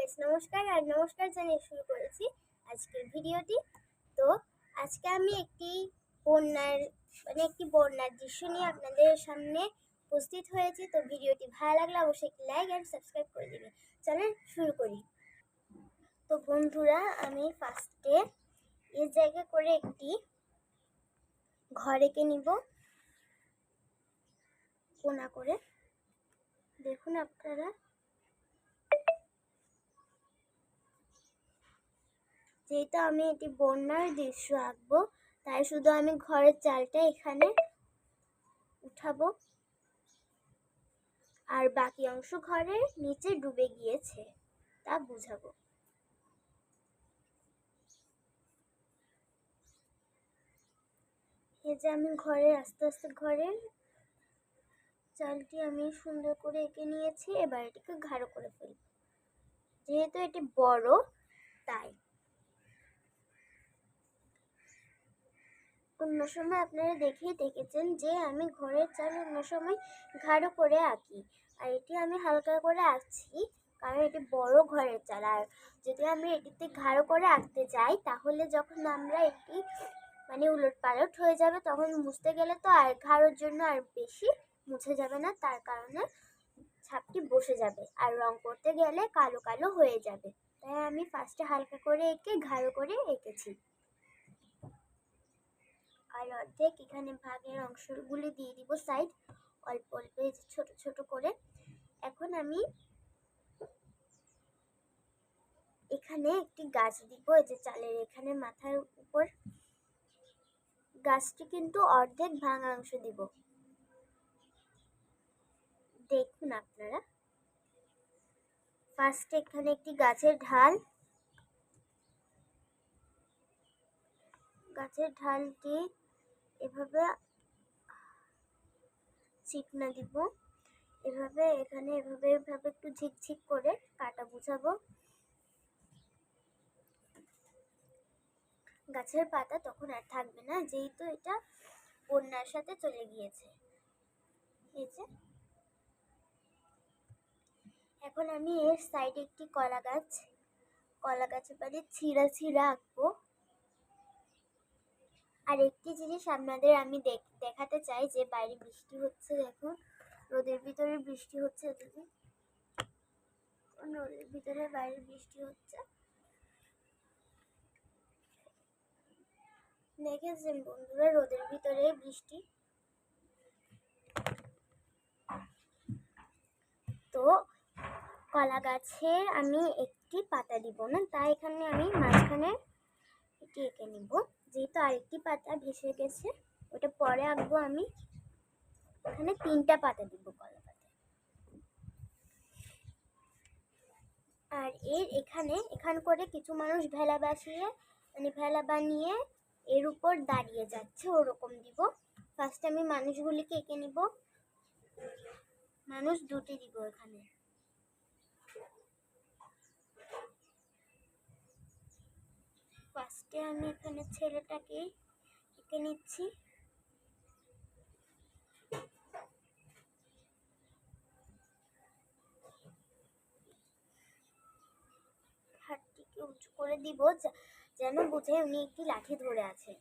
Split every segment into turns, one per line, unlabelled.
Guys, নমস্কার। আর নমস্কার জানিয়ে শুরু করেছি আজকের ভিডিওটি। তো আজকে আমি একটি বন্যার দৃশ্য নিয়ে আপনাদের সামনে উপস্থিত হয়েছি। তো ভিডিওটি ভালো লাগলে অবশ্যই একটি লাইক অ্যান্ড সাবস্ক্রাইব করে দেবেন। চলেন শুরু করি। তো বন্ধুরা, আমি ফার্স্টে এই জায়গা করে একটি ঘর এঁকে নিব কোনা করে। দেখুন আপনারা, যেহেতু আমি এটি বন্যার দৃশ্য আঁকবো, তাই শুধু আমি ঘরের চালটা এখানে উঠাবো, আর বাকি অংশ ঘরের নিচে ডুবে গিয়েছে তা বুঝাবো। এই যে আমি আস্তে আস্তে ঘরের চালটি আমি সুন্দর করে এঁকে নিয়েছি। এবার এটিকে গাঢ় করে ফেলব, যেহেতু এটি বড় তাই। অন্য সময় আপনারা দেখেছেন যে আমি ঘরের চাল অন্য সময় গাঢ় করে আঁকি, আর এটি আমি হালকা করে আঁকছি কারণ এটি বড় ঘরের চাল। আর যদি আমি এটিতে গাঢ় করে আঁকতে যাই, তাহলে যখন আমরা এটি উলট পালট হয়ে যাবে, তখন মুছতে গেলে তো আর গাঢ়র জন্য আর বেশি মুছে যাবে না, তার কারণে ছাপটি বসে যাবে আর রং করতে গেলে কালো কালো হয়ে যাবে। তাই আমি ফার্স্টে হালকা করে এঁকে গাঢ় করে এঁকেছি। আর অর্ধেক এখানে ভাগের অংশগুলি দিয়ে দিব সাইড, অল্প অল্প ছোট ছোট করে। এখন আমি এখানে একটি গাছ দিব, এই যে চালের এখানে মাথার উপর। গাছটি কিন্তু অর্ধেক ভাঙা অংশ দিব। দেখুন আপনারা, ফার্স্টে এখানে একটি গাছের ঢালটি এভাবে চিকনা দিব, এভাবে এখানে এভাবে একটু ঝিকঝিক করে কাটা বুঝাবো। গাছের পাতা তখন আর থাকবে না, যেহেতু এটা বন্যার সাথে চলে গিয়েছে। এই যে এখন আমি এর সাইডে একটি কলা গাছের পাশে ছিঁড়া আঁকবো। আর একটি জিনিস আপনাদের আমি দেখাতে চাই, যে বাইরে বৃষ্টি হচ্ছে। দেখুন, রোদের ভিতরে বৃষ্টি হচ্ছে, রোদের ভিতরে বাইরে বৃষ্টি হচ্ছে। দেখেছেন বন্ধুরা, রোদের ভিতরে বৃষ্টি। তো কলা গাছের আমি একটি পাতা দিব না, তাই এখানে আমি মাঝখানে এটি এঁকে নিব। যেহেতু আরেকটি পাতা ভেসে গেছে, ওটা পরে আঁকবো। আমি এখানে 3টা পাতা দিব কলা পাতা। আর এখান করে কিছু মানুষ ভেলা বানিয়ে এর উপর দাঁড়িয়ে যাচ্ছে, ওরকম দিব। ফার্স্টে আমি মানুষগুলিকে এঁকে নিব। মানুষ 2টি দিব এখানে। ফার্স্টে আমি এখানে ছেলেটাকে এঁকে নিচ্ছি। হাতটিকে উঁচু করে দিব, যেন বুঝে উনি একটি লাঠি ধরে আছে।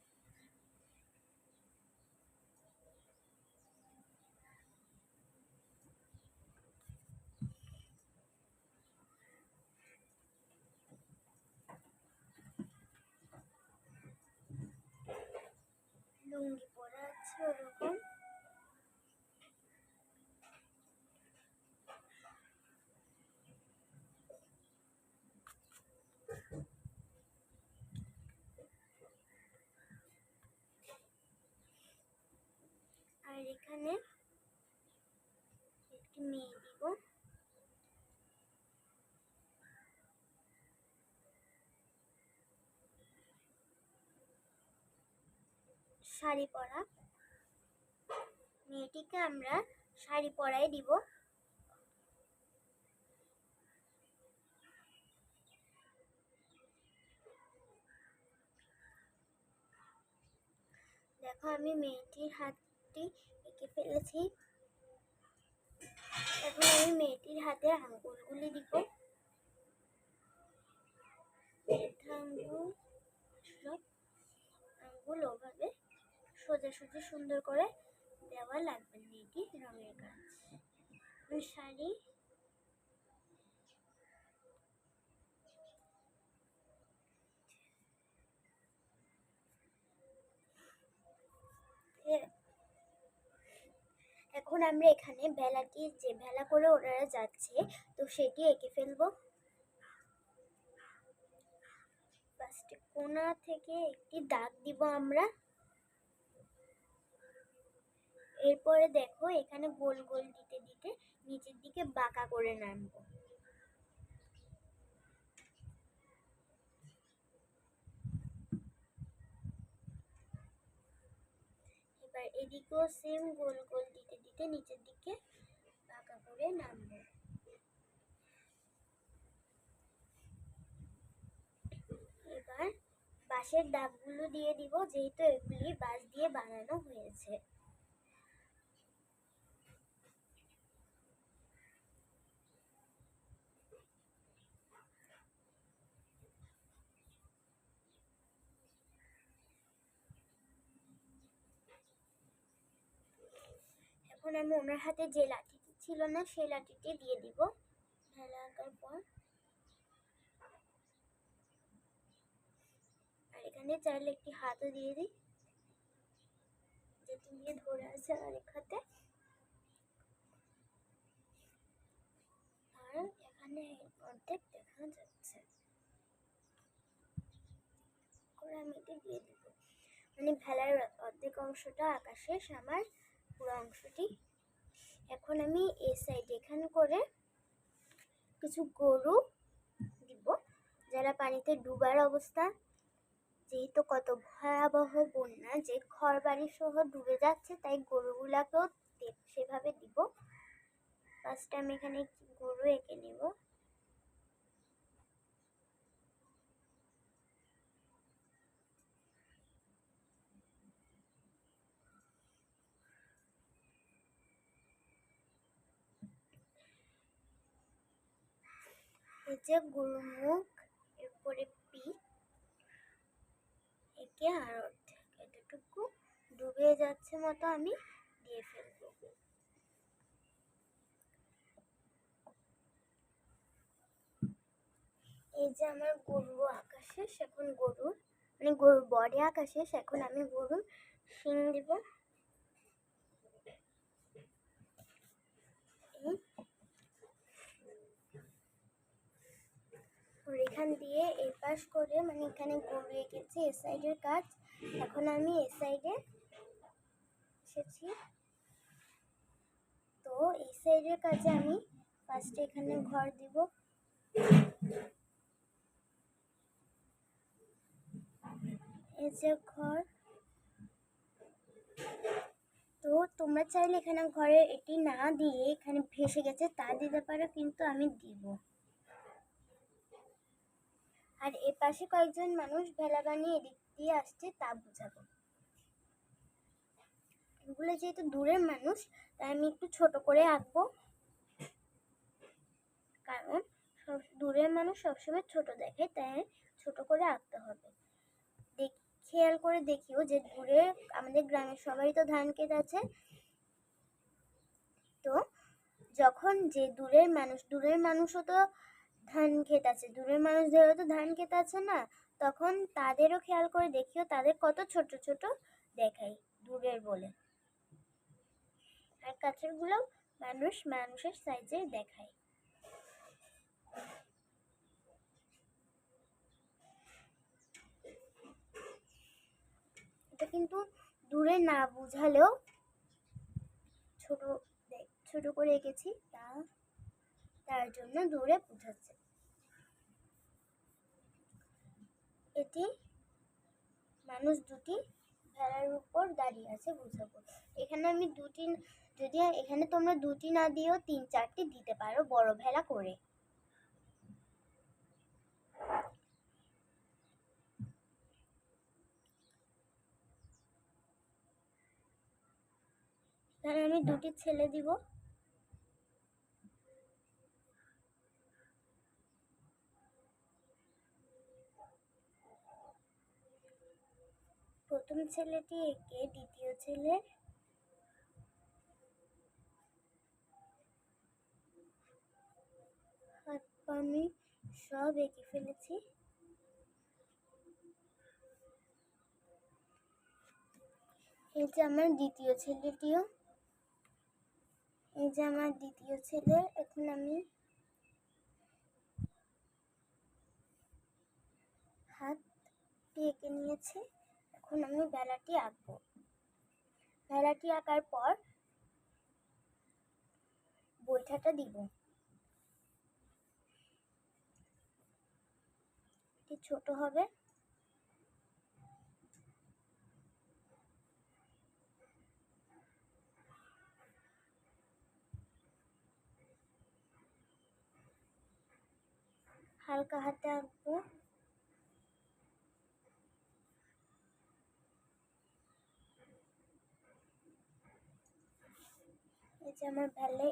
লুঙ্গি পরা আছে ওরকম। আর এখানে একটি মেয়ে দিব। শাড়ি পরা মেয়েটিকে আমরা শাড়ি পরাই দিব। দেখো, আমি মেয়েটির হাতটি এঁকে ফেলেছি। এখন আমি মেয়েটির হাতের আঙ্গুলগুলি দিব। গোল ওভাবে সোজাসুজি সুন্দর করে দেওয়া লাগবে। এটি রঙের কাজ। শাড়ি এখন আমরা এখানে ভেলাটি যে ভেলা করে ওনারা যাচ্ছে তো সেটি এঁকে ফেলবো। ফার্স্টে কোণা থেকে একটি দাগ দিব আমরা। এরপরে দেখো এখানে গোল গোল দিতে দিতে নিচের দিকে বাঁকা করে নামবো। এবার এদিকেও সেম গোল গোল দিতে দিতে নিচের দিকে বাঁকা করে নামবো। এবার বাঁশের দাগগুলো দিয়ে দিব, যেহেতু এগুলি বাঁশ দিয়ে বানানো হয়েছে। এখন আমি ওনার হাতে যে লাঠিটি ছিল না সেই লাঠিটি দিয়ে দিব ভেলা আঁকার পর। আর এখানে চাইলে একটি হাতও দিয়ে দিই, যেটি নিয়ে ধরে আছে আরেক হাতে। আর এখানে অর্ধেক দেখা যাচ্ছে করে আমি এটি দিয়ে দিব। মানে ভেলার অর্ধেক অংশটা আঁকা শেষ, আমার পুরো অংশটি। এখন আমি এই সাইড এখানে করে কিছু গরু দিব, যারা পানিতে ডুবার অবস্থা। যেহেতু কত ভয়াবহ বন্যা, যে ঘর বাড়ি সহ ডুবে যাচ্ছে, তাই গরুগুলাকেও সেভাবে দিব। ফার্স্টে আমি এখানে গরু এঁকে নিব। এই যে গরুর মুখ, এরপরে পিঠ এঁকে আর অর্ধেক এতটুকু ডুবে যাচ্ছে মতো আমি দিয়ে ফেলবো। এই যে আমার গরু আঁকা শেষ। এখন গরুর মানে গরুর বডি আঁকা শেষ। এখন আমি গরুর শিং দিব। এখান দিয়ে এই পাশ করে মানে এখানে গরু এঁকেছি, এ সাইডের কাজ। এখন আমি এ সাইডে এসেছি। তো এই সাইডের কাজে আমি ফার্স্টে এখানে ঘর দিব। এই যে ঘর। তো তোমরা চাইলে এখানে ঘরে এটি না দিয়ে এখানে ভেসে গেছে তা দিতে পারো, কিন্তু আমি দিব। আর এ পাশে কয়েকজন মানুষ ভেলা বানিয়ে এদিক দিয়ে আসছে, তা বুঝাবো। এগুলো যেহেতু দূরের মানুষ, তাই আমি একটু ছোট করে আঁকবো, কারণ দূরের মানুষ সবসময় ছোট দেখে, তাই ছোট করে আঁকতে হবে। খেয়াল করে দেখিও যে দূরে আমাদের গ্রামের সবাই তো ধান ক্ষেত আছে। তো যখন যে দূরের মানুষও তো ধান ক্ষেত আছে, দূরের মানুষদেরও তো ধান ক্ষেত আছে না, তখন তাদেরও খেয়াল করে দেখিও তাদের কত ছোট ছোট দেখাই দূরের বলে। আর কাছের গুলো মানুষের সাইজে দেখায়। এটা কিন্তু দূরে না বুঝালেও ছোট করে এঁকেছি, তার জন্য দূরে বুঝাচ্ছে। এটি মানুষ দুটি ভেলার উপর দাঁড়িয়ে আছে বুঝাবো। এখানে আমি দুটি, যদি এখানে তোমরা দুটি না দিয়েও 3-4টি দিতে পারো বড় ভেলা করে। এখানে আমি দুটি ছেলে দিব। প্রথম ছেলেটি এঁকে দ্বিতীয় ছেলের হাত পা আমি সব এঁকে ফেলেছি। এই যে আমার দ্বিতীয় ছেলেটিও, এই যে আমার দ্বিতীয় ছেলে। এখন আমি হাতটি এঁকে নিয়েছি। এখন আমি বেলাটি আঁকবো। বেলাটি আঁকার পর বৈঠাটা দিব। এটি ছোট হবে। হালকা হাতে আঁকবো। এই যে আমার বেলে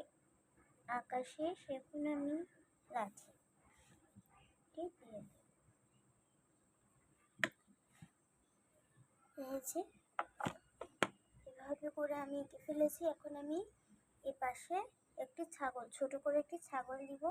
আঁকা শেষ। এখন আমি লাঠি দিয়ে দিই। এই যে এভাবে করে আমি এঁকে ফেলেছি। এখন আমি এ পাশে একটি ছাগল, ছোট করে একটি ছাগল দিব।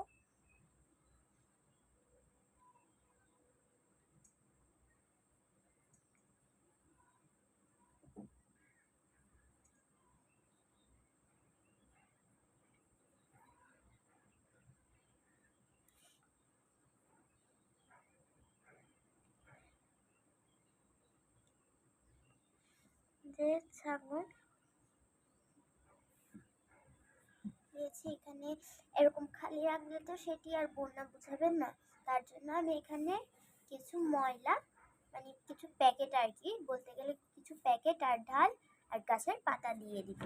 যে ছাগল দিয়েছি, এখানে এরকম খালি রাখলে তো সেটি আর বন্যা বুঝাবেন না। তার জন্য আমি এখানে কিছু ময়লা, মানে কিছু প্যাকেট আর কি, বলতে গেলে কিছু প্যাকেট আর ঢাল আর গাছের পাতা দিয়ে দিব।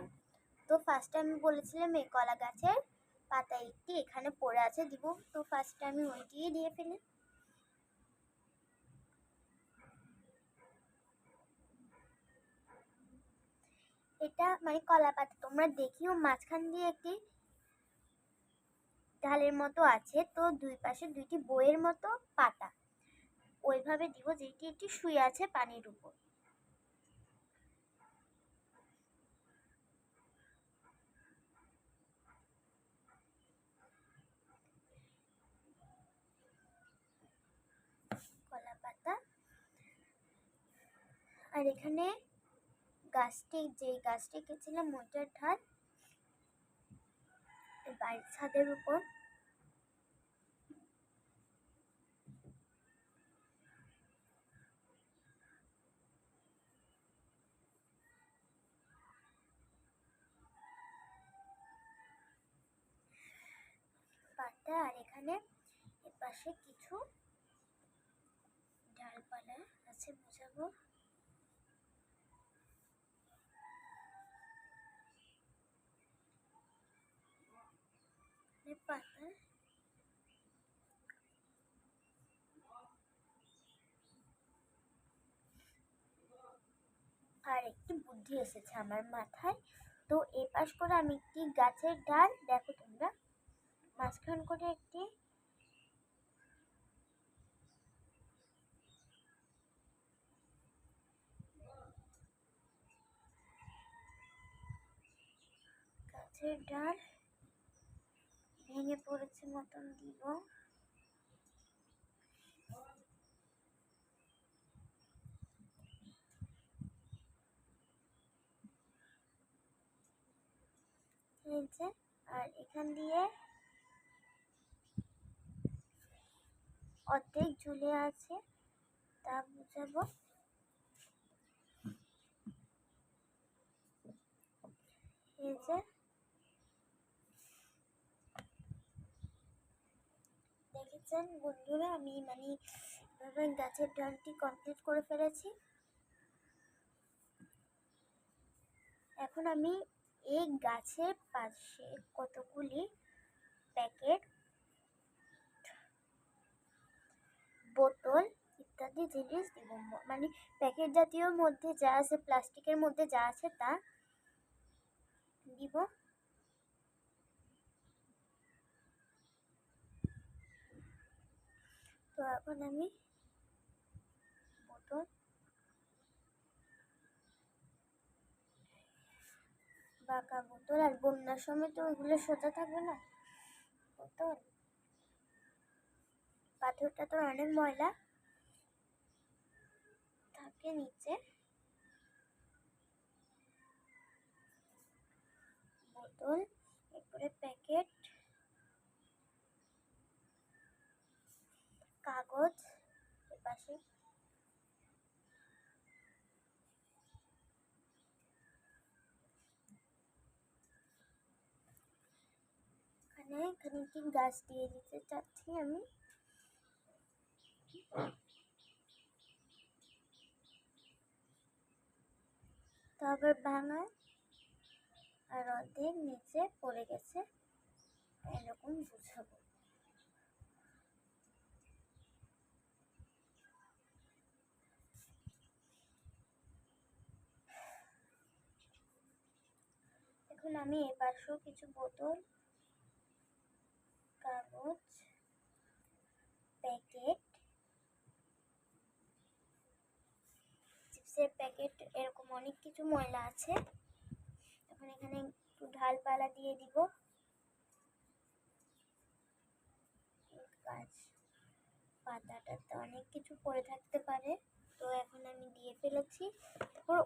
তো ফার্স্টে আমি বলেছিলাম এই কলা গাছের পাতা একটি এখানে পড়ে আছে দিব। তো ফার্স্টে আমি ওইটিই দিয়ে ফেলি। এটা মানে কলা পাতা, তোমরা দেখিও মাঝখান দিয়ে একটি ঢালের মতো আছে, তো দুই পাশে দুইটি বইয়ের মতো পাতা ওইভাবে দিব, যেটি একটি শুয়ে আছে পানির উপর। কলা পাতা আর এখানে গাছটি, যে গাছটি এঁকেছিলাম ওইটার ঢাল বাড়ির ছাদের উপর। পাতা আর এখানে এপাশে কিছু ডালপালা আছে, বোঝাবো। পাতা আর একটি বুদ্ধি এসেছে আমার মাথায়। তো এপাশ করে আমি একটি গাছের ডাল, দেখো তোমরা, মাঝখান করে একটি গাছের ডাল ভেঙে পড়েছে মতন দিব। আর এখান দিয়ে অর্ধেক ঝুলে আছে তা বুঝাবো। এই যে দেখেছেন বন্ধুরা, আমি মানে গাছের ডালটি কমপ্লিট করে ফেলেছি। এখন আমি এই গাছের পাশে কতগুলি প্যাকেট, বোতল ইত্যাদি জিনিস দিব, মানে প্যাকেট জাতীয় মধ্যে যা আছে, প্লাস্টিকের মধ্যে যা আছে তা দিব। তো এখন আমি বোতল বাঁকা বোতল, আর বন্যার সময় তো ওইগুলো সোজা থাকবে না বোতল, পাথরটা তো অনেক ময়লা থাকে নিচে। বোতল, এরপরে প্যাকেট, কাগজ এপাশে, এখানে কি গাছ দিয়ে দিতে চাচ্ছি আমি। তারপর ভাঙা আর অর্ধেক নিচে পড়ে গেছে, এরকম বুঝাবো। এখন আমি এপাশেও কিছু বোতল, কাগজ, প্যাকেট, চিপসের প্যাকেট, এরকম অনেক কিছু ময়লা আছে। এখন এখানে একটু ঢালপালা দিয়ে দিব। গাছ পাতাটাতে অনেক কিছু পড়ে থাকতে পারে, তো এখন আমি দিয়ে ফেলেছি। তারপর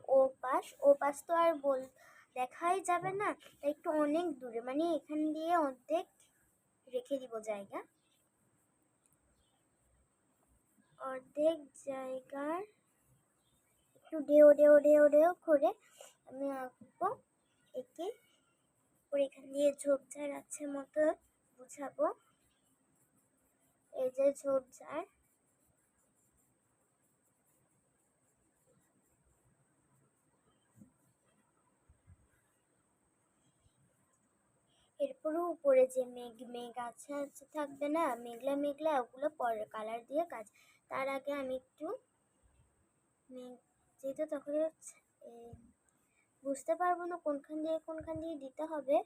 ও পাশ তো আর দেখাই যাবে না, তাই একটু অনেক দূরে, মানে এখান দিয়ে অর্ধেক রেখে দিব জায়গা, অর্ধেক জায়গার একটু ঢেউ ঢেউ ঢেউ ঢেউ করে আমি আঁকবো একে। ওর এখান দিয়ে ঝোপঝাড় আছে মতো বুঝাবো, এই যে ঝোপঝাড়। এরপরও উপরে যে মেঘ আছে থাকবে না, মেঘলা মেঘলা, ওগুলো পরে কালার দিয়ে কাজ। তার আগে আমি একটু মেঘ, যেহেতু তখন বুঝতে পারবো না কোনখান দিয়ে দিতে হবে,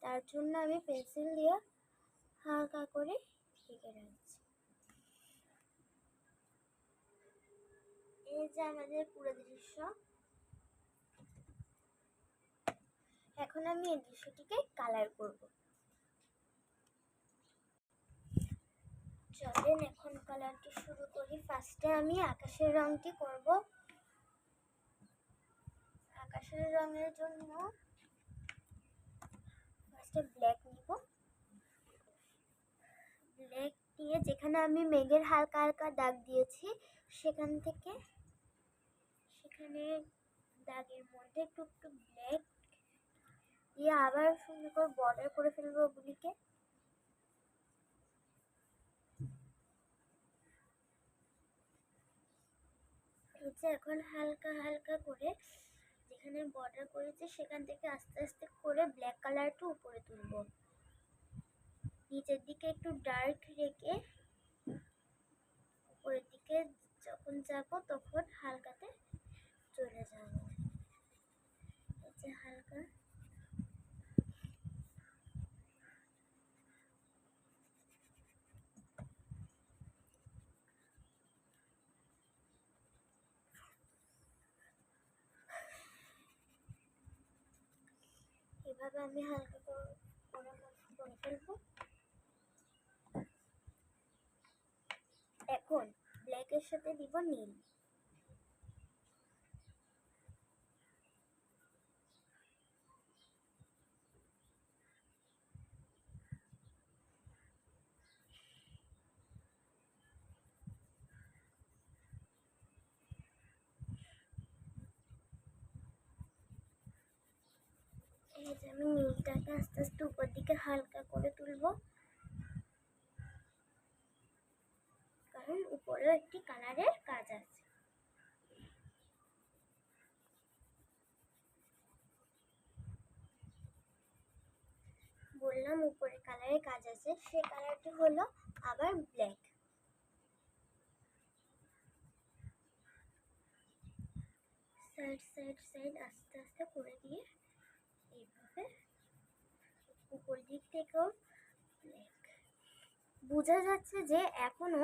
তার জন্য আমি পেন্সিল দিয়ে হালকা করে এঁকে রাখছি। এই যে আমাদের পুরো দৃশ্য। এখন আমি এই দৃশ্যটিকে কালার করব। চলেন এখন কালারটি শুরু করি। ফার্স্টে আমি আকাশের রংটি করব। আকাশের রঙের জন্য ফার্স্টে ব্ল্যাক নিব। ব্ল্যাক দিয়ে যেখানে আমি মেঘের হালকা হালকা দাগ দিয়েছি, সেখানে দাগের মধ্যে একটু একটু ব্ল্যাক দিয়ে আবার সুন্দর করে বর্ডার করে ফেলবো ওগুলিকে। এখন হালকা হালকা করে যেখানে বর্ডার করেছি সেখান থেকে আস্তে আস্তে করে ব্ল্যাক কালারটা উপরে তুলব। নিচের দিকে একটু ডার্ক রেখে উপরের দিকে যখন যাব তখন হালকাতে চলে যাব। এই যে হালকা, এভাবে আমি হালকা করে ফেলবো। এখন ব্ল্যাকের সাথে দিব নীল। এই যে আমি নীলটাকে আস্তে আস্তে উপর দিকে হালকা করে তুলব, কারণ উপরেও একটি কালারের কাজ আছে। বললাম উপরে কালারের কাজ আছে, সে কালারটি হলো আবার ব্ল্যাক। সাইড সাইড সাইড আস্তে আস্তে করে দিয়ে এইভাবে উপর দিক থেকেও ব্ল্যাক। বোঝা যাচ্ছে যে এখনো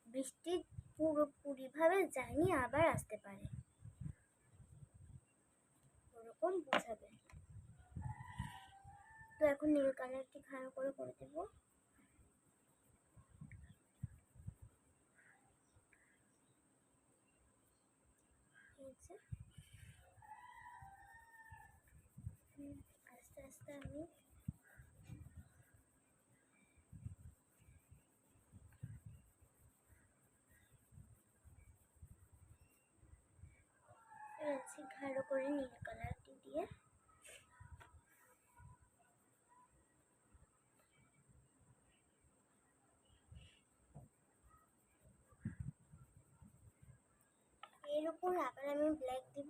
বৃষ্টি পুরোপুরিভাবে যায়নি, আবার আসতে পারে, ওরকম বোঝাবে। তো এখন নীল কালারটি ভালো করে করে দেবো। আস্তে আস্তে আমি গাঢ় করে নীল কালারটি দিয়ে এর উপর আবার আমি ব্ল্যাক দিব।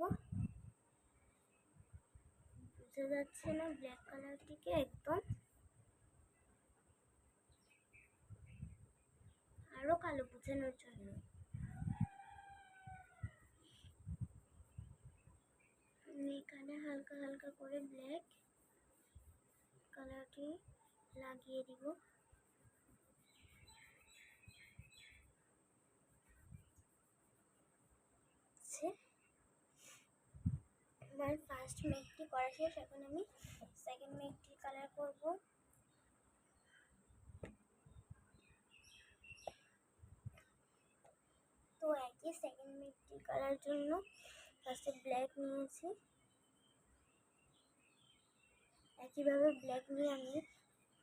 বোঝা যাচ্ছে না ব্ল্যাক কালারটিকে একদম আরো কালো বোঝানোর জন্য আমি এখানে হালকা হালকা করে ব্ল্যাক কালারটি লাগিয়ে দিব। আমার ফার্স্ট মেকটি করা শেষ, এখন আমি সেকেন্ড মেকটি কালার করব। তো একই সেকেন্ড মেকটি করার জন্য ফার্স্টে ব্ল্যাক নিয়েছি। একইভাবে ব্ল্যাক নিয়ে আমি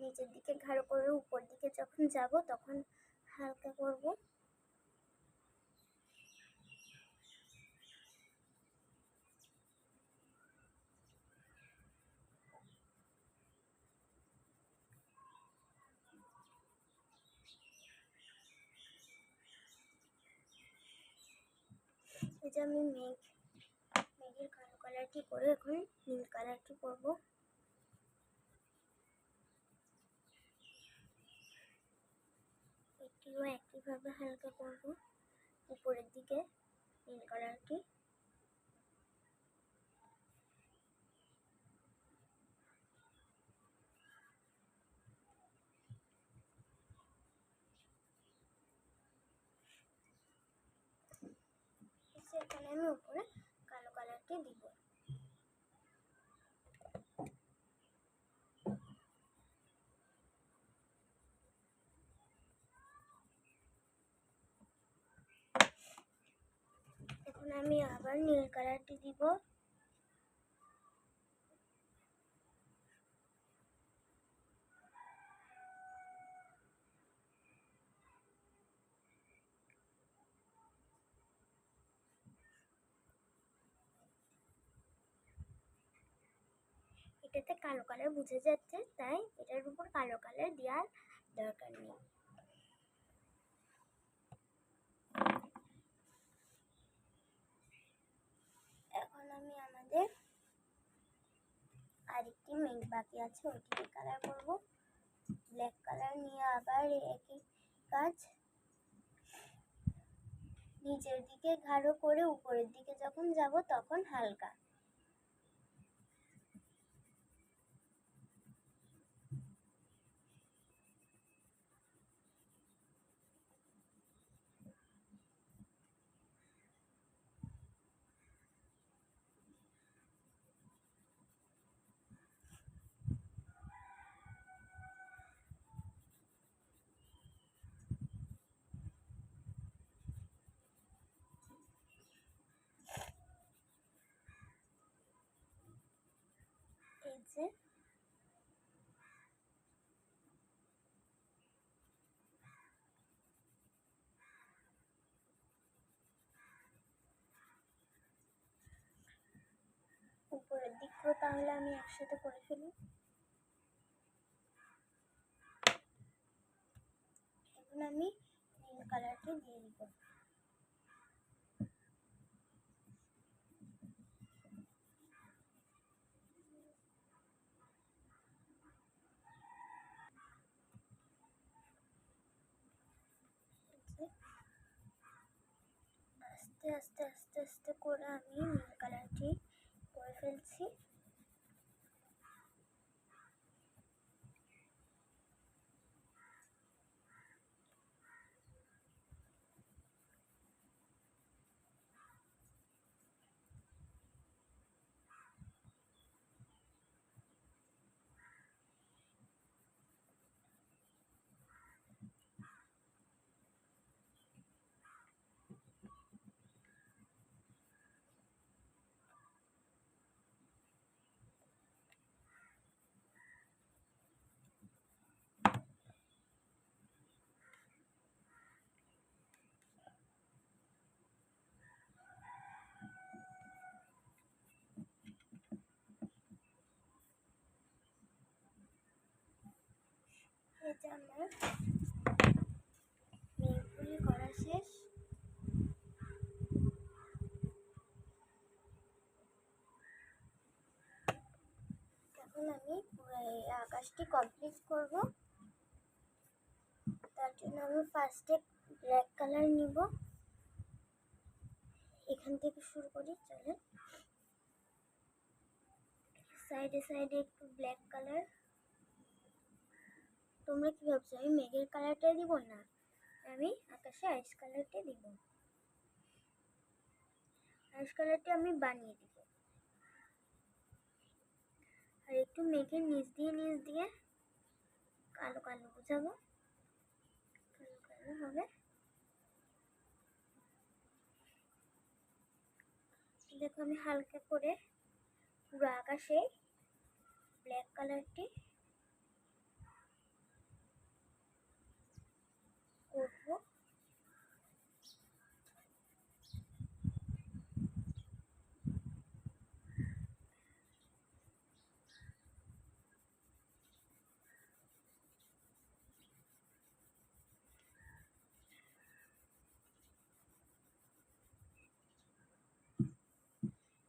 নিচের দিকে গাঢ় করে উপর দিকে যখন যাব তখন হালকা করব। এই যে আমি মেঘের কালো কালারটি করে এখন নীল কালারটি করব। এটিও একইভাবে হালকা করব উপরের দিকে নীল কালারটি। এখানে আমি উপরে কালো কালারটি দিব। এখন আমি আবার নীল কালারটি দিব। এটাতে কালো কালার বোঝা যাচ্ছে, তাই এটার উপর কালো কালার দেওয়ার দরকার নেই। এখন আমি আমাদের আরেকটি মেঘ বাকি আছে, ওইটিকে কালার করব। ব্ল্যাক কালার নিয়ে আবার একই কাজ, নিচের দিকে গাঢ় করে উপরের দিকে যখন যাব তখন হালকা। এই যে উপরের দিকও তাহলে আমি একসাথে করে ফেলি। এখন আমি নীল কালারটি দিয়ে দিব। আস্তে আস্তে আস্তে আস্তে করে আমি নীল কালারটি করে ফেলছি। এই যে আমার মেঘগুলি করা শেষ। এখন আমি আকাশটি কমপ্লিট করব। তার জন্য আমি ফার্স্টে ব্ল্যাক কালার নিব। এখান থেকে শুরু করি, চলে সাইডে সাইডে একটু ব্ল্যাক কালার। তোমরা কি ভাবছো আমি মেঘের কালারটাই দিব? না, আমি আকাশে আইস কালারটা দিব। আইস কালারটা আমি বানিয়ে দিব। আর একটু মেঘের নিচ দিয়ে কালো কালো বোঝাবো, কালো কালো হবে। দেখো আমি হালকা করে পুরো আকাশে ব্ল্যাক কালারটি করব।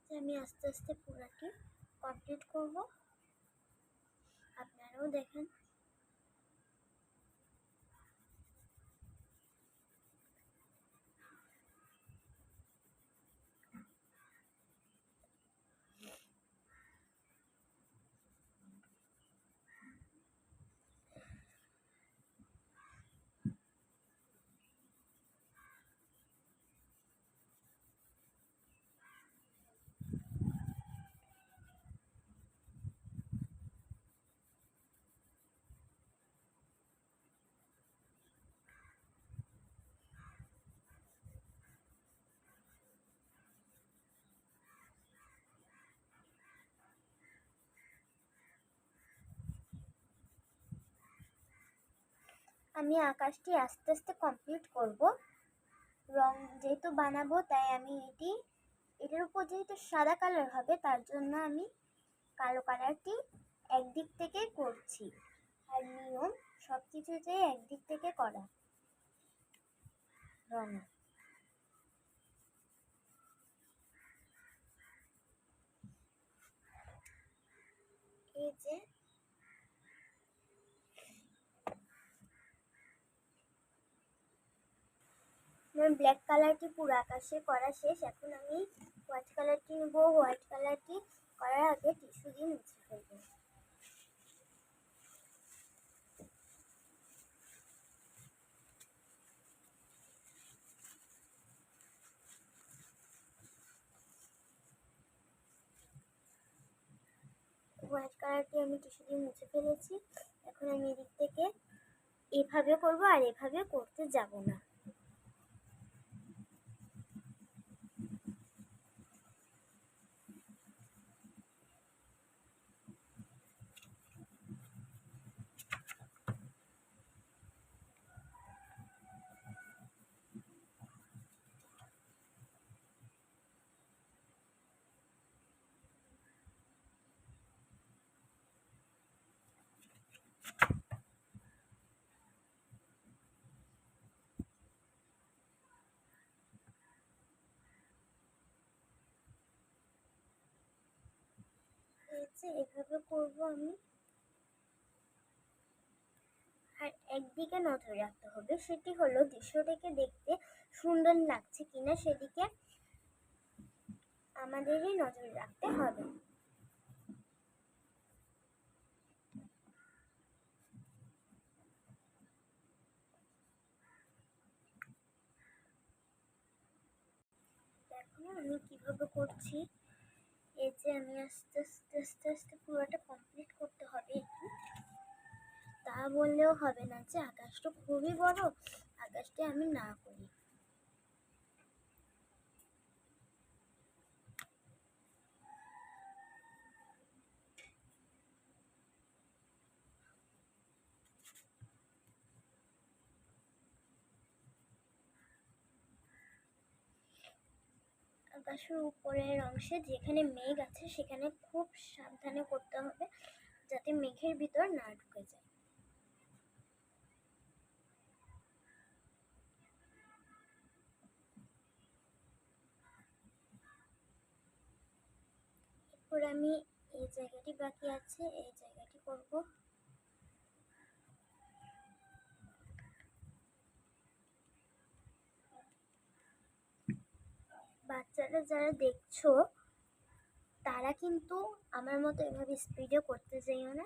আমি আস্তে আস্তে পুরাটি কমপ্লিট করব। আপনারাও দেখেন। আমি আকাশটি আস্তে আস্তে কমপ্লিট করব। রং যেহেতু বানাবো তাই আমি এটার উপর যেহেতু সাদা কালার হবে তার জন্য আমি কালো কালারটি একদিক থেকে করছি। আর নিয়ম সব কিছুতেই একদিক থেকে করা রং। এই যে আমার ব্ল্যাক কালারটি পুরো আকাশে করা শেষ। এখন আমি হোয়াইট কালারটি নেব। হোয়াইট কালারটি করার আগে টিস্যু দিয়ে মুছে ফেলবো। হোয়াইট কালারটি আমি টিস্যু দিয়ে মুছে ফেলেছি। এখন আমি এদিক থেকে এভাবে করব আর এভাবে করতে যাব না। এভাবে করব আমি। আর একদিকে নজর রাখতে হবে, সেটি হলো দৃশ্যটিকে দেখতে সুন্দর লাগছে কিনা সেদিকে আমাদেরই নজর রাখতে হবে। দেখো আমি কিভাবে করছি। এই যে আমি আস্তে আস্তে আস্তে আস্তে পুরোটা কমপ্লিট করতে হবে। একটু তা বললেও হবে না যে আকাশটা খুবই বড়, আকাশটা আমি না করি। আকাশের উপরের অংশে যেখানে মেঘ আছে সেখানে খুব সাবধানে করতে হবে যাতে মেঘের ভিতর না ঢুকে যায়। তারপর আমি এই জায়গাটি বাকি আছে, এই জায়গাটি করব। বাচ্চারা যারা দেখছো তারা কিন্তু আমার মতো এভাবে স্পিডে করতে যাইও না।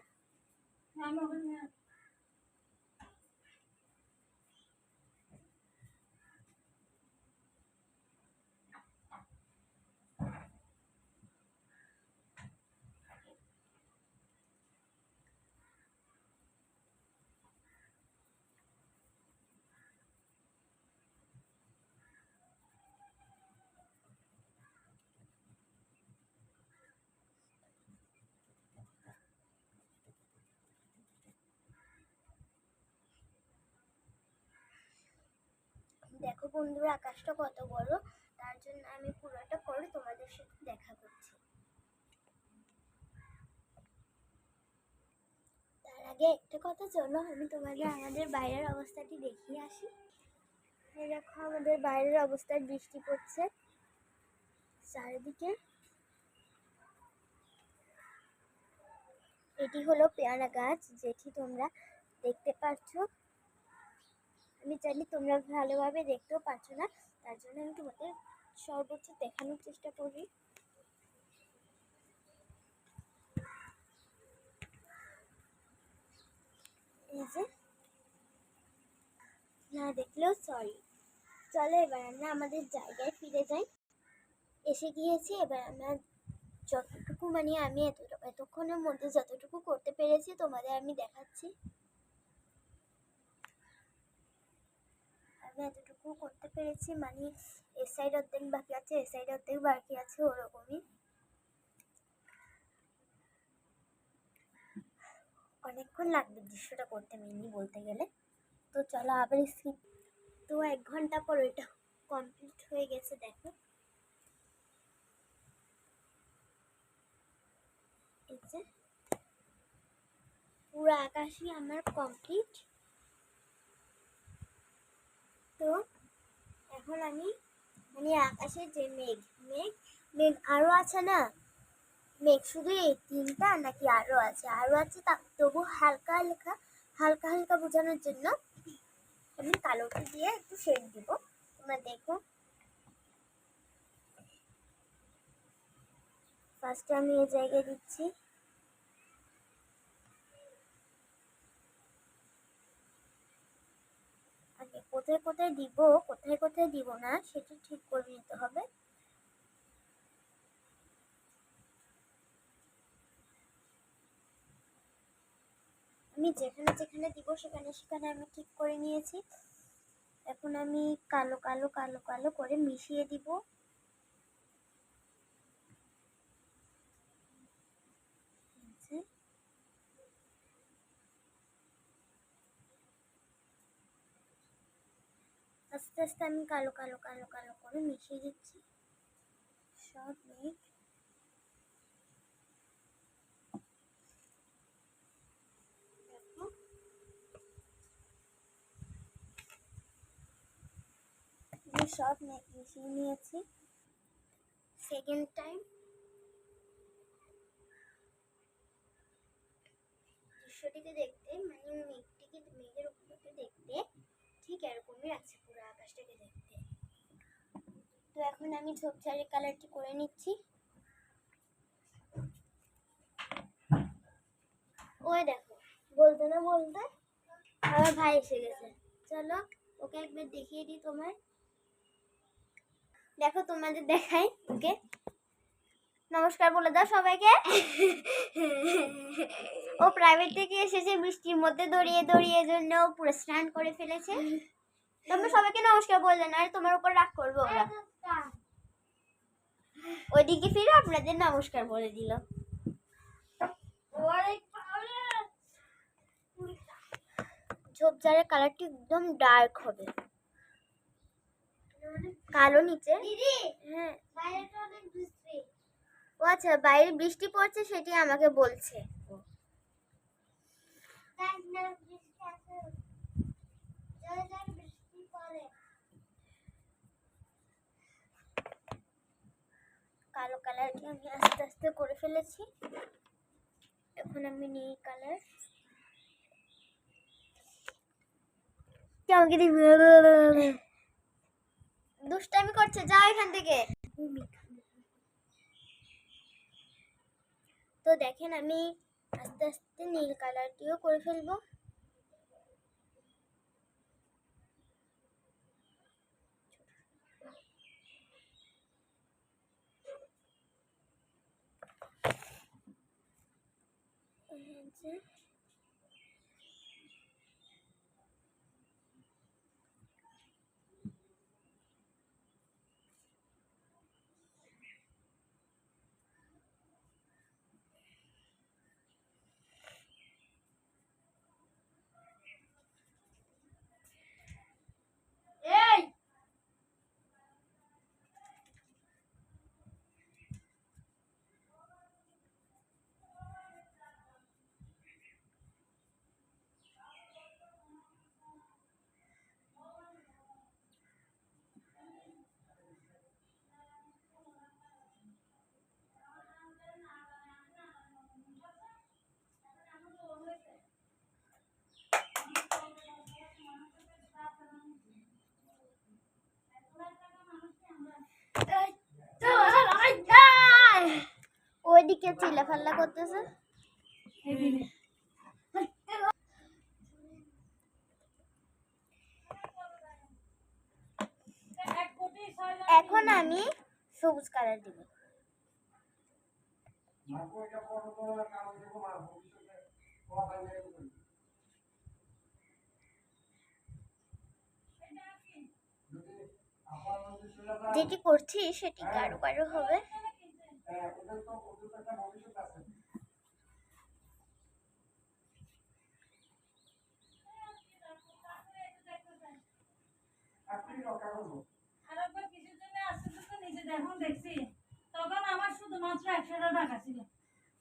দেখো বন্ধুরা, আকাশটা কত বড়, তার জন্য আমি পুরোটা পরে তোমাদের সাথে দেখা করছি। তার আগে একটা কথা, চলো আমি তোমাদের আমাদের বাইরের অবস্থাটি দেখিয়ে আসি। দেখো আমাদের বাইরের অবস্থায় বৃষ্টি পড়ছে চারিদিকে। এটি হলো পেয়ারা গাছ, যেটি তোমরা দেখতে পাচ্ছ। আমি জানি তোমরা ভালোভাবে দেখতেও পাচ্ছ না, তার জন্য আমি তোমাদের সর্বোচ্চ দেখানোর চেষ্টা করি। এই যে, না দেখলেও সরি। চলো এবার আমরা আমাদের জায়গায় ফিরে যাই। এসে গিয়েছি, এবার আমরা যতটুকু আমি এতক্ষণের মধ্যে যতটুকু করতে পেরেছি তোমাদের আমি দেখাচ্ছি। আমি এতটুকু করতে পেরেছি, মানে এ সাইড অর্ধেক বাকি আছে, এ সাইড অর্ধেক বাকি আছে, ওরকমই। অনেকক্ষণ লাগবে দৃশ্যটা করতে, মেনলি বলতে গেলে। তো চলো আবার স্কিপ। তো 1 ঘন্টা পর এটা কমপ্লিট হয়ে গেছে। দেখো এই যে পুরো আকাশই আমার কমপ্লিট। তো এখন আমি মানে আকাশের যে মেঘ মেঘ মেঘ আরো আছে না, মেঘ শুধু এই 3টা নাকি আরো আছে, তা তবু হালকা হালকা হালকা হালকা বোঝানোর জন্য আমি কালোটি দিয়ে একটু শেড দিব। তোমরা দেখো, ফার্স্টে আমি এই জায়গায় দিচ্ছি। আগে কোথায় কোথায় দিব, কোথায় কোথায় দিব না সেটা ঠিক করে নিতে হবে। আমি যেখানে যেখানে দিব সেখানে সেখানে আমি ঠিক করে নিয়েছি। এখন আমি কালো কালো কালো কালো করে মিশিয়ে দিব। আস্তে আস্তে আমি কালো কালো কালো কালো করে মিশিয়ে দিচ্ছি সব মেঘ। আমি সব মেঘ মিশিয়ে নিয়েছি। সেকেন্ড টাইম দৃশ্যটিকে দেখতে, মানে মেঘের উপরকে দেখতে ঠিক এরকমই আছে পুরো আকাশটাকে দেখতে। তো এখন আমি ঝোপঝাড়ের কালারটি করে নিচ্ছি। ওই দেখো, বলতে না বলতে আমার ভাই এসে গেছে। চলো ওকে একবার দেখিয়ে দিই তোমার। দেখো তোমাদের দেখাই ওকে। নমস্কার বলে দাও সবাইকে। ও প্রাইভেট থেকে এসেছে, বৃষ্টির মধ্যে দড়িয়ে দড়িয়ে জন্য পুরো স্নান করে ফেলেছে। তোমরা সবাইকে নমস্কার বললে না, আর তোমার উপর রাগ করবো ওরা। ওইদিকে ফিরে আপনাদের নমস্কার বলে দিল। ঝোপঝাড়ের কালারটি একদম ডার্ক হবে, কালো নিচে। হ্যাঁ, ও আচ্ছা, বাইরে বৃষ্টি পড়ছে সেটি আমাকে বলছে। কালো কালারকে আমি আস্তে আস্তে করে ফেলেছি। এখন আমি নীল কালার দুষ্টামি করছে, যাও এখান থেকে। তো দেখেন আমি আস্তে আস্তে নীল কালারটিও করে ফেলবো। ওইদিকে চিল্লাফাল্লা করতেছে। এখন আমি সবুজ কালার দিব। যেটি করছি সেটি গাঢ় গাঢ় হবে।
তখন আমার শুধুমাত্র 100 টাকা ছিল,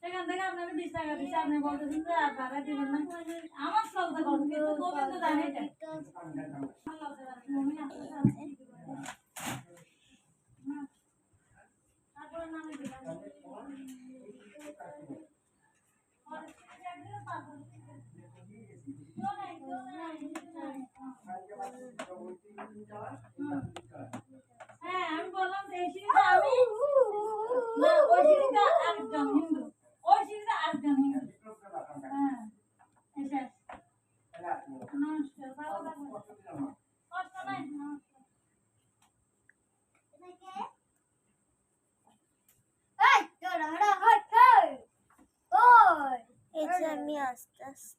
সেখান থেকে আপনাকে 20 টাকা দিচ্ছে। আপনি বলতেছেন যে আর ভাড়া দিবেন না। আমার চলতে কত কিন্তু গোবিন্দ জানে এটা। হ্যাঁ আমি বললাম যে এই সিরিজটা আমি না, ওই সিরিজটা আরেকজন হিন্দু, ওই সিরিজটা আরেকজন হিন্দু। হ্যাঁ এসে নমস্কার, ভালো থাকবেন, কষ্ট নাই, নমস্কার।
এই যে আমি আস্তে আস্তে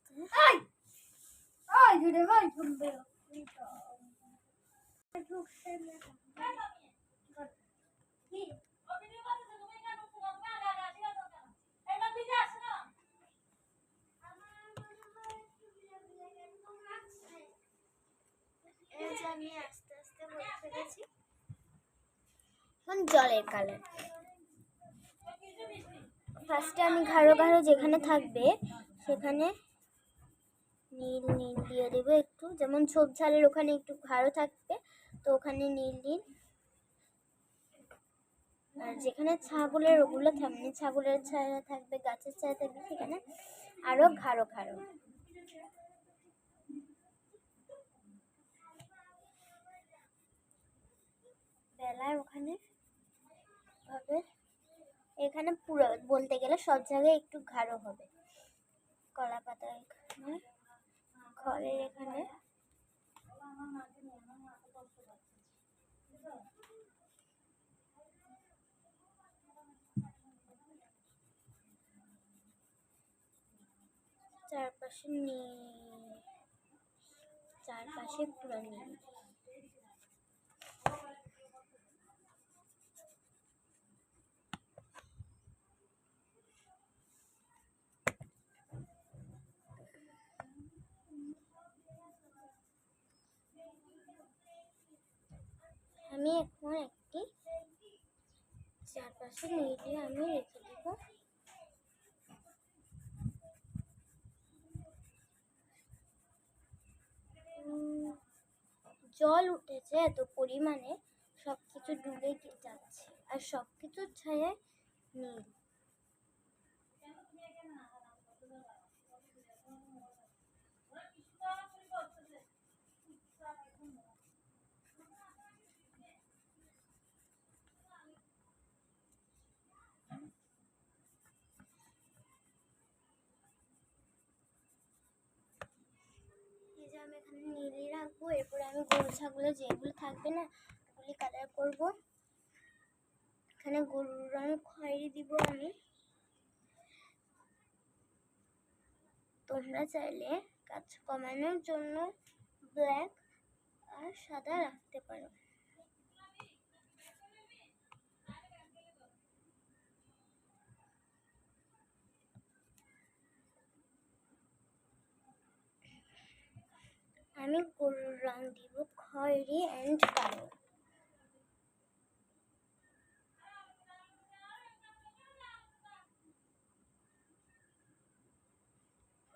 আমি আস্তে আস্তে করে ফেলেছি। এখন জলের কালার ফার্স্টে আমি গাঢ় গাঢ় যেখানে থাকবে সেখানে নীল নীল দিয়ে দেবো একটু, যেমন ঝোপঝাড়ের ওখানে একটু গাঢ় থাকবে তো ওখানে নীল নীল। আর যেখানে ছাগলের ওগুলো থাকবে, ছাগলের ছায়া থাকবে, গাছের ছায়া থাকবে, সেখানে আরো গাঢ় গাঢ়। বেলার ওখানে হবে, এখানে পুরো বলতে গেলে সব জায়গায় একটু গাঢ় হবে। কলা পাতা এখানে, ঘরের এখানে, চারপাশে নীল, চারপাশে পুরো নীল। আমি এখন একটি চারপাশে নীল দিয়ে আমি রেখে দেব। জল উঠেছে এত পরিমাণে, সব কিছু ডুবে যাচ্ছে আর সব কিছুর ছায়ায় নীল। এই যে আমি এখানে নীলই রাখবো, এরপরে আমি গরু ছাগলে যেগুলো থাকবে না ওগুলি কালার করবো। এখানে গরুর রং খয়েরি দিব আমি। তোমরা চাইলে কাজ কমানোর জন্য ব্ল্যাক আর সাদা রাখতে পারো। আমি গরুর রং দিব খয়েরি অ্যান্ড কালো।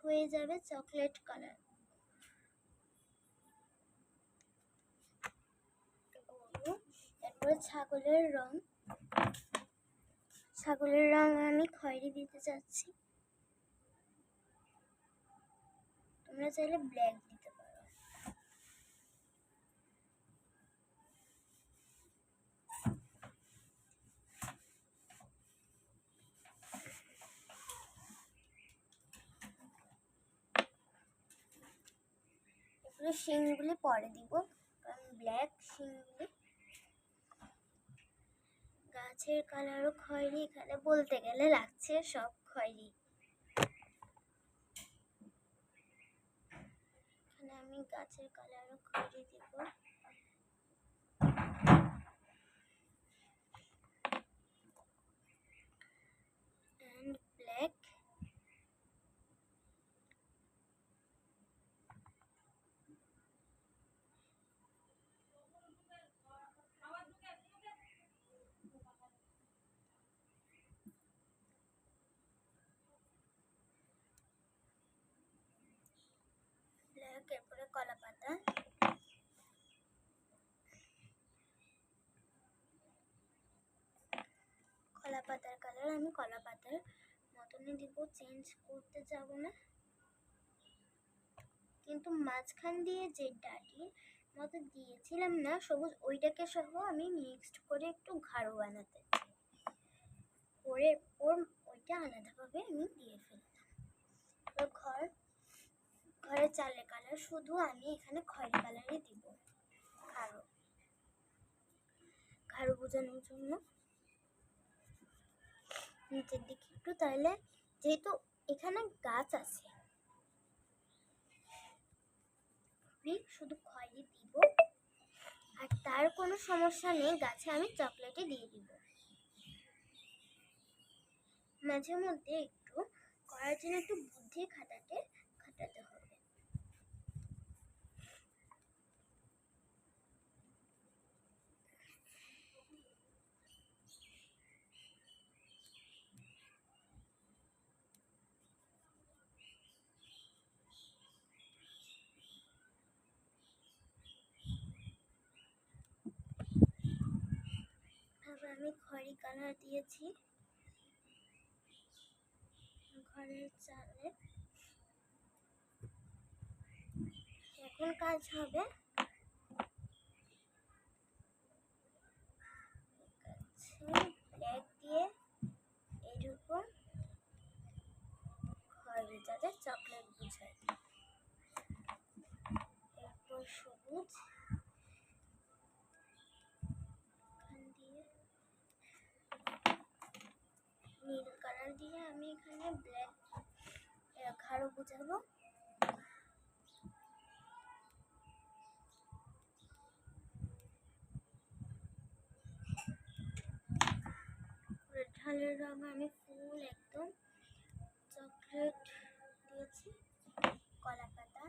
হয়ে যাবে চকলেট কালার। এরপরে ছাগলের রং আমি খয়েরি দিতে চাচ্ছি। তোমরা চাইলে ব্ল্যাক দিতে পারো। এগুলো শিংগুলি পরে দিব, কারণ ব্ল্যাক শিংগুলি। গাছের কালারও খয়েরি, এখানে বলতে গেলে লাগছে সব খয়েরি। এখানে আমি গাছের কালারও খয়েরি দিব। and black. ব্ল্যাক, এরপরে কলা পাতা। কলা পাতার কালার আমি কলা পাতার মতনই দিব, চেঞ্জ করতে যাব না। কিন্তু মাঝখান দিয়ে যে ডাটির মতো দিয়েছিলাম না সবুজ, ওইটাকে সহ আমি মিক্সড করে একটু গাঢ় বানাতে করে ওইটা আলাদাভাবে আমি দিয়ে ফেললাম। তো ঘরের চালের কালার শুধু আমি এখানে খয়েরি কালারই দিব, গাঢ় বোঝানোর জন্য নিচের দিকে একটু। তাহলে যেহেতু এখানে গাছ আছে, শুধু খয়েরি দিব, আর তার কোনো সমস্যা নেই, গাছে আমি চকলেটই দিয়ে দিব। মাঝে মধ্যে একটু করার জন্য একটু বুদ্ধি খাটাতে হবে। আমি খয়েরি কালার দিয়েছি ঘরের চালে। এখন কাজ হবে ব্ল্যাক দিয়ে এর উপর খয়েরি, যাতে চকলেট বোঝায়। এরপর সবুজ দিয়ে নীল কালার দিয়ে আমি এখানে ব্ল্যাক গাঢ় বোঝাবো। ঢালের রং আমি ফুল একদম চকলেট দিয়েছি। কলা পাতা,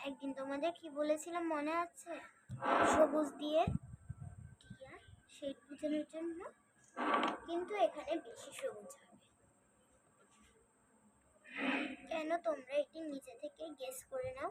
একদিন তোমাদের কি বলেছিলাম মনে আছে? সবুজ দিয়ে টিয়া শেড বোঝানোর জন্য, কিন্তু এখানে বেশি সবুজ হবে। কেন তোমরা এটি নিজে থেকে গেস করে নাও।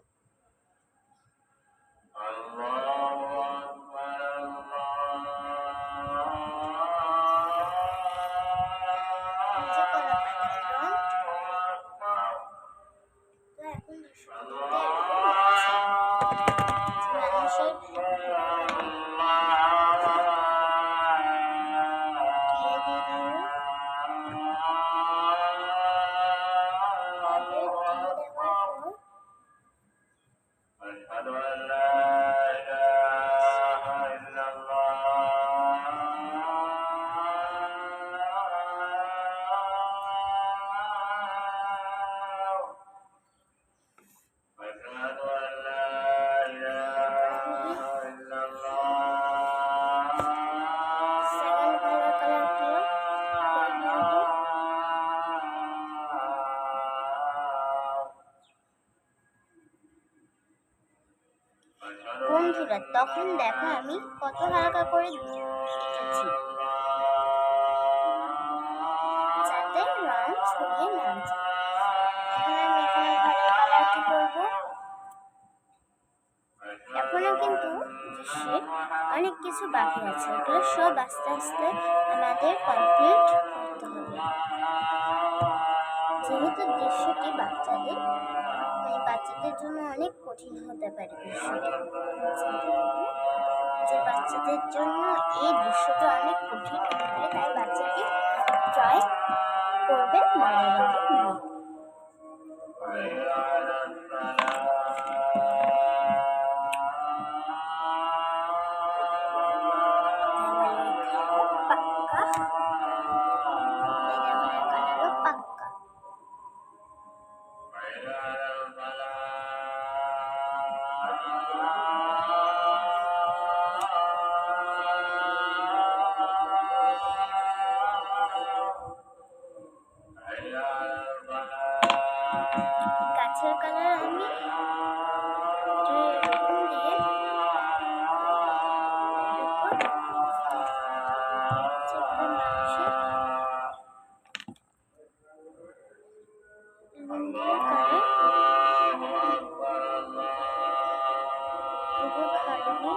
তখন দেখো আমি কত হালকা করে এঁকেছি, যাতে রং ছড়িয়ে না যায়। এখন আমি এখানে ঘরের কালারটি করবো। এখনো কিন্তু দৃশ্যে অনেক কিছু বাকি আছে, এগুলো সব আস্তে আস্তে আমাদের কমপ্লিট করতে হবে। যেহেতু দৃশ্যটি বাচ্চাদের জন্য অনেক কঠিন হতে পারে দৃশ্যটি, যে বাচ্চাদের জন্য এই দৃশ্যটা অনেক কঠিন হতে পারে, তাই বাচ্চাটি ট্রাই করবে মা বাবাকে নিয়ে। গাছের কালার আমি এরকম দিয়ে লুঙ্গির কালার খালি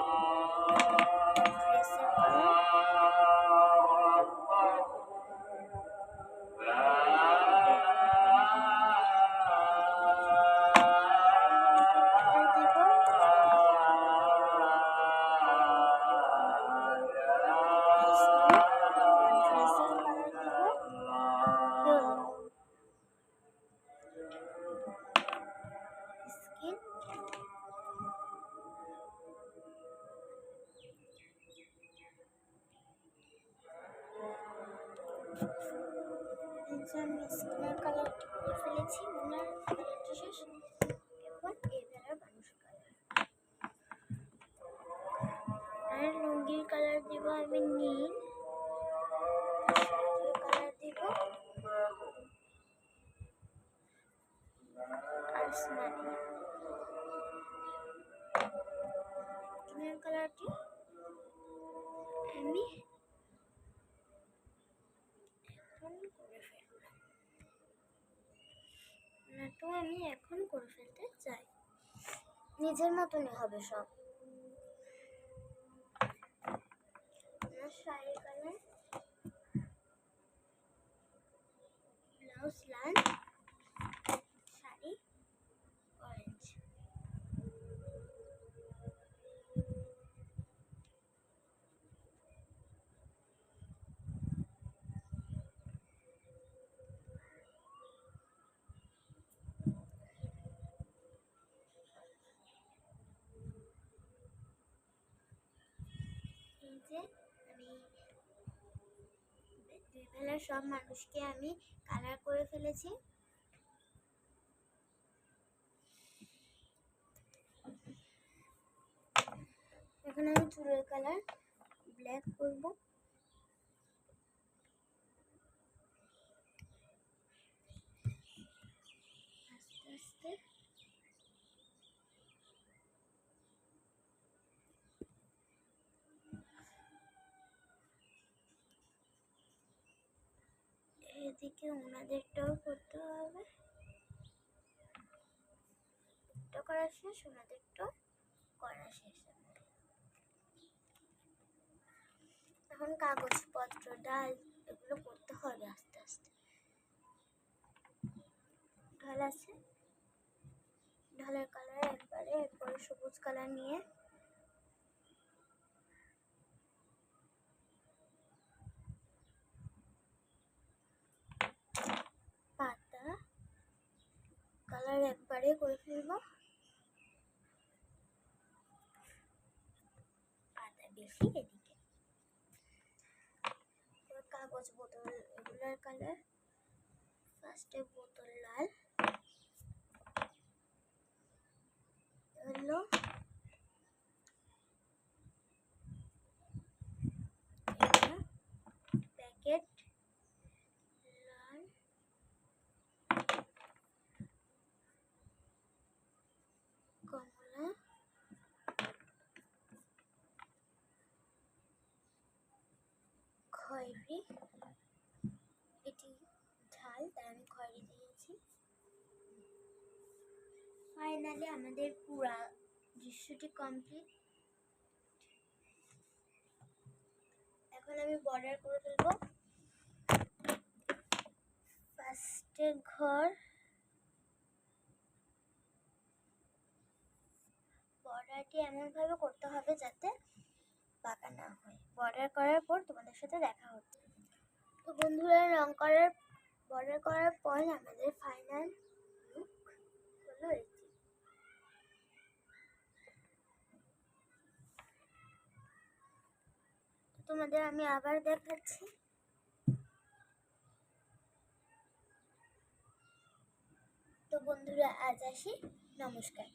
ড্রেসের কালার আমি স্কিনের কালারটি করে ফেলেছি, ওনার কালারটি শেষ। এখন এই বেলার মানুষ কালার আর লুঙ্গির কালার দিব আমি নীল, কালার দিব আসমানি, স্কিনের কালারটি আমি এখন করে ফেলতে চাই। নিজের মতনই হবে সব। শাড়ির কালার, ব্লাউজ লাল, শাড়ি অরেঞ্জ। দুই বেলার সব মানুষকে আমি কালার করে ফেলেছি। এখন আমি চুলের কালার ব্ল্যাক করব। আস্তে আস্তে এদিকে ওনাদেরটাও করতে হবে। এটা করা শেষ, ওনাদেরটাও করা শেষ। এখন কাগজপত্র, ডাল এগুলো করতে হবে আস্তে আস্তে। ঢাল আছে, ঢালের কালার একবারে, এরপরে সবুজ কালার নিয়ে পাতা কালার একবারে করে ফেলবো। পাতা বেশি এদিকে, কাগজ, বোতল এগুলোর কালার ফার্স্টে বোতল লাল, হলো প্যাকেট লাল, কমলা, খয়েরি, এটি ঝাল তাই আমি খয়েরি দিয়েছি। ফাইনালি আমাদের পুরা দৃশ্যটি কমপ্লিট। এখন আমি বর্ডার করে ফেলবো। ফার্স্টে ঘর, বর্ডারটি এমনভাবে করতে হবে যাতে বাঁকা না হয়। বর্ডার করার পর তোমাদের সাথে দেখা হচ্ছে। তো বন্ধুরা, বর্ডার করার পর আমাদের ফাইনাল লুক হলো এটি। তো তোমাদের আমি আবার দেখাচ্ছি। তো বন্ধুরা, আজ আসি, নমস্কার।